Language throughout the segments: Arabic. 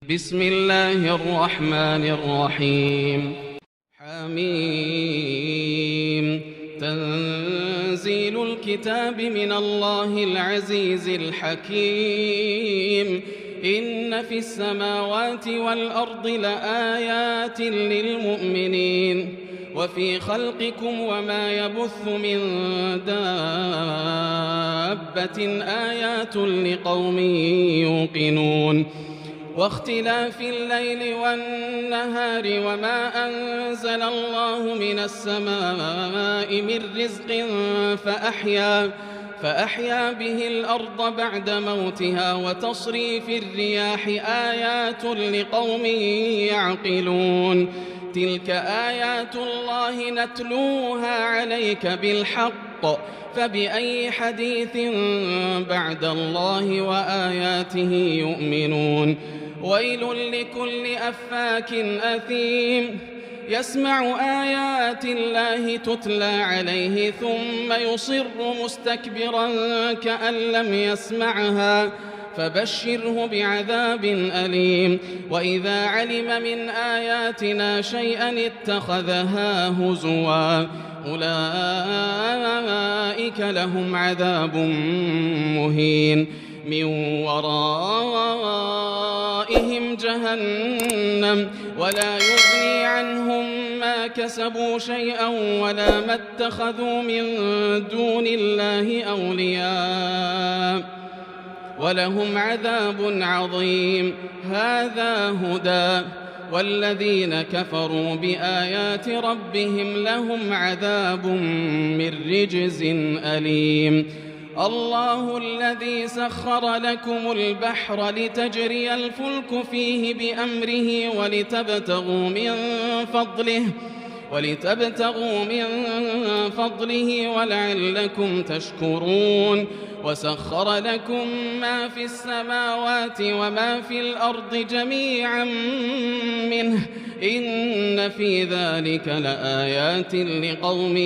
بسم الله الرحمن الرحيم. حميم. تنزيل الكتاب من الله العزيز الحكيم. إن في السماوات والأرض لآيات للمؤمنين وفي خلقكم وما يبث من دابة آيات لقوم يوقنون. واختلاف الليل والنهار وما أنزل الله من السماء من رزق فأحيا به الأرض بعد موتها وتصريف الرياح آيات لقوم يعقلون. تلك آيات الله نتلوها عليك بالحق فبأي حديث بعد الله وآياته يؤمنون. ويل لكل أفاك أثيم يسمع آيات الله تتلى عليه ثم يصر مستكبرا كأن لم يسمعها فبشره بعذاب أليم. وإذا علم من آياتنا شيئا اتخذها هزوا أولئك لهم عذاب مهين من ورائهم جهنم ولا يغني عنهم ما كسبوا شيئا ولا ما اتخذوا من دون الله أولياء ولهم عذاب عظيم. هذا هدى والذين كفروا بآيات ربهم لهم عذاب من رجز أليم. الله الذي سخر لكم البحر لتجري الفلك فيه بأمره ولتبتغوا من فضله ولعلكم تشكرون. وسخر لكم ما في السماوات وما في الأرض جميعا منه إن في ذلك لآيات لقوم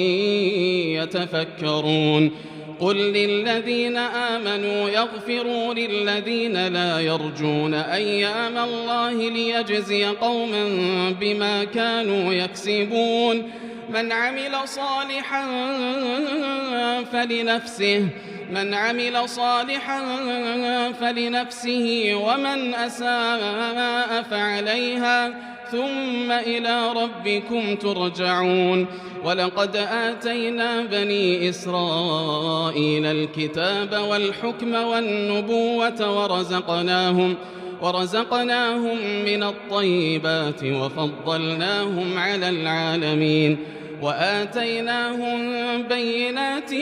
يتفكرون. قل للذين آمنوا يغفروا للذين لا يرجون أيام الله ليجزي قوما بما كانوا يكسبون. من عمل صالحا فلنفسه ومن أساء فعليها ثم إلى ربكم ترجعون. ولقد آتينا بني إسرائيل الكتاب والحكم والنبوة ورزقناهم من الطيبات وفضلناهم على العالمين وآتيناهم بينات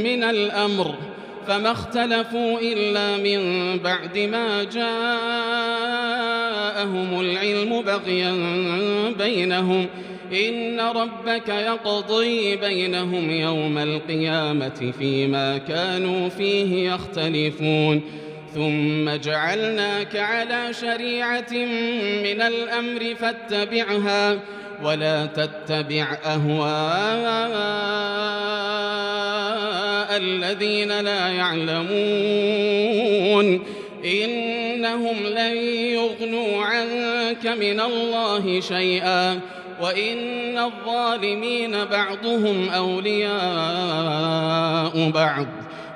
من الأمر فما اختلفوا إلا من بعد ما جاءهم العلم بغيا بينهم إن ربك يقضي بينهم يوم القيامة فيما كانوا فيه يختلفون. ثم جعلناك على شريعة من الأمر فاتبعها ولا تتبع أهواء الذين لا يعلمون إنهم لن يغنوا عنك من الله شيئا وإن الظالمين بعضهم أولياء بعض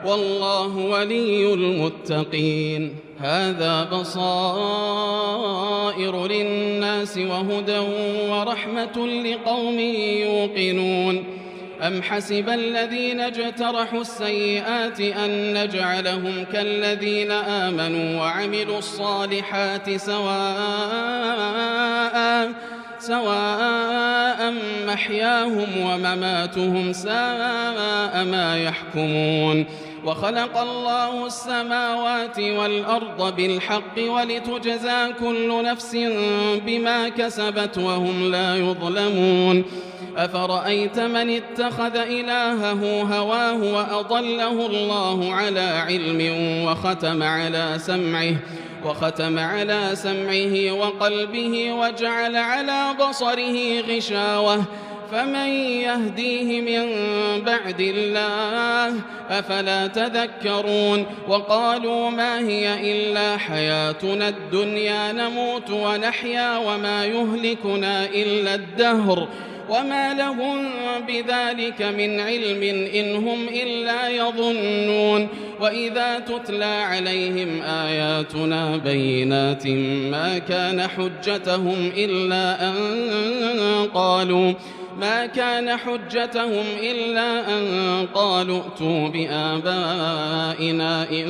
والله ولي المتقين. هذا بصائر للناس وهدى ورحمة لقوم يوقنون. أم حسب الذين اجترحوا السيئات أن نجعلهم كالذين آمنوا وعملوا الصالحات سواء محياهم ومماتهم ساء ما يحكمون. وخلق الله السماوات والأرض بالحق ولتجزى كل نفس بما كسبت وهم لا يظلمون. أفرأيت من اتخذ إلهه هواه وأضله الله على علم وختم على سمعه وقلبه وجعل على بصره غشاوة فمن يهديه من بعد الله أفلا تذكرون وقالوا ما هي إلا حياتنا الدنيا نموت ونحيا وما يهلكنا إلا الدهر وما لهم بذلك من علم إن هم إلا يظنون وإذا تتلى عليهم آياتنا بينات ما كان حجتهم إلا أن قالوا ائتوا بآبائنا إن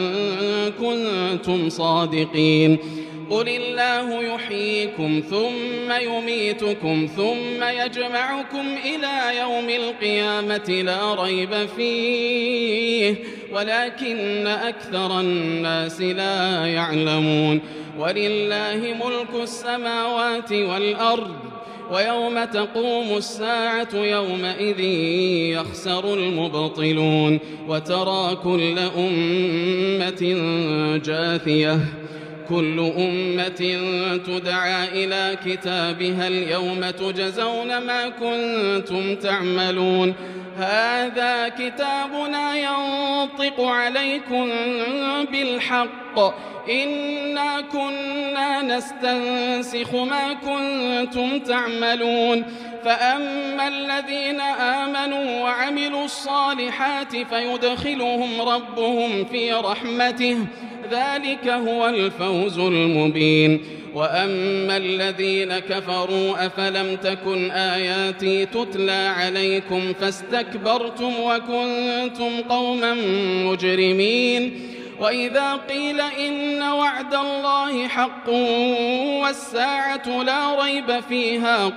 كنتم صادقين قل الله يحييكم ثم يميتكم ثم يجمعكم إلى يوم القيامة لا ريب فيه ولكن أكثر الناس لا يعلمون ولله ملك السماوات والأرض ويوم تقوم الساعة يومئذ يخسر المبطلون وترى كل أمة جاثية كل أمة تدعى إلى كتابها اليوم تجزون ما كنتم تعملون هذا كتابنا ينطق عليكم بالحق إنا كنا نستنسخ ما كنتم تعملون فأما الذين آمنوا وعملوا الصالحات فيدخلهم ربهم في رحمته ذلك هو الفوز المبين وأما الذين كفروا أفلم تكن آياتي تتلى عليكم فاستكبرتم وكنتم قوما مجرمين وإذا قيل إن وعد الله حق والساعة لا ريب فيها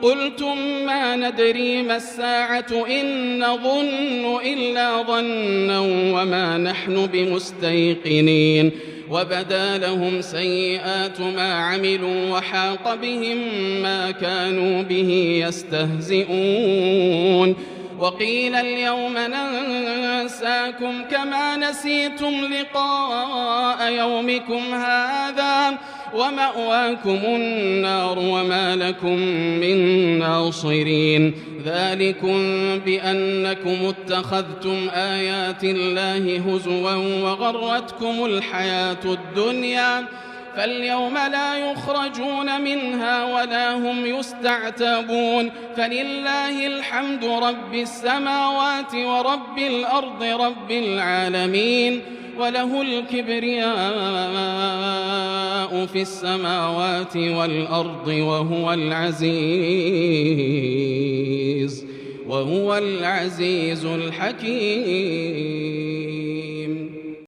قلتم ما ندري ما الساعة إن نظن إلا ظنا وما نحن بمستيقنين وبدا لهم سيئات ما عملوا وحاق بهم ما كانوا به يستهزئون وقيل اليوم ننساكم كما نسيتم لقاء يومكم هذا ومأواكم النار وما لكم من ناصرين ذلكم بأنكم اتخذتم آيات الله هزوا وغرتكم الحياة الدنيا فاليوم لا يخرجون منها ولا هم يستعتبون فلله الحمد رب السماوات ورب الأرض رب العالمين وله الكبرياء في السماوات والأرض وهو العزيز الحكيم.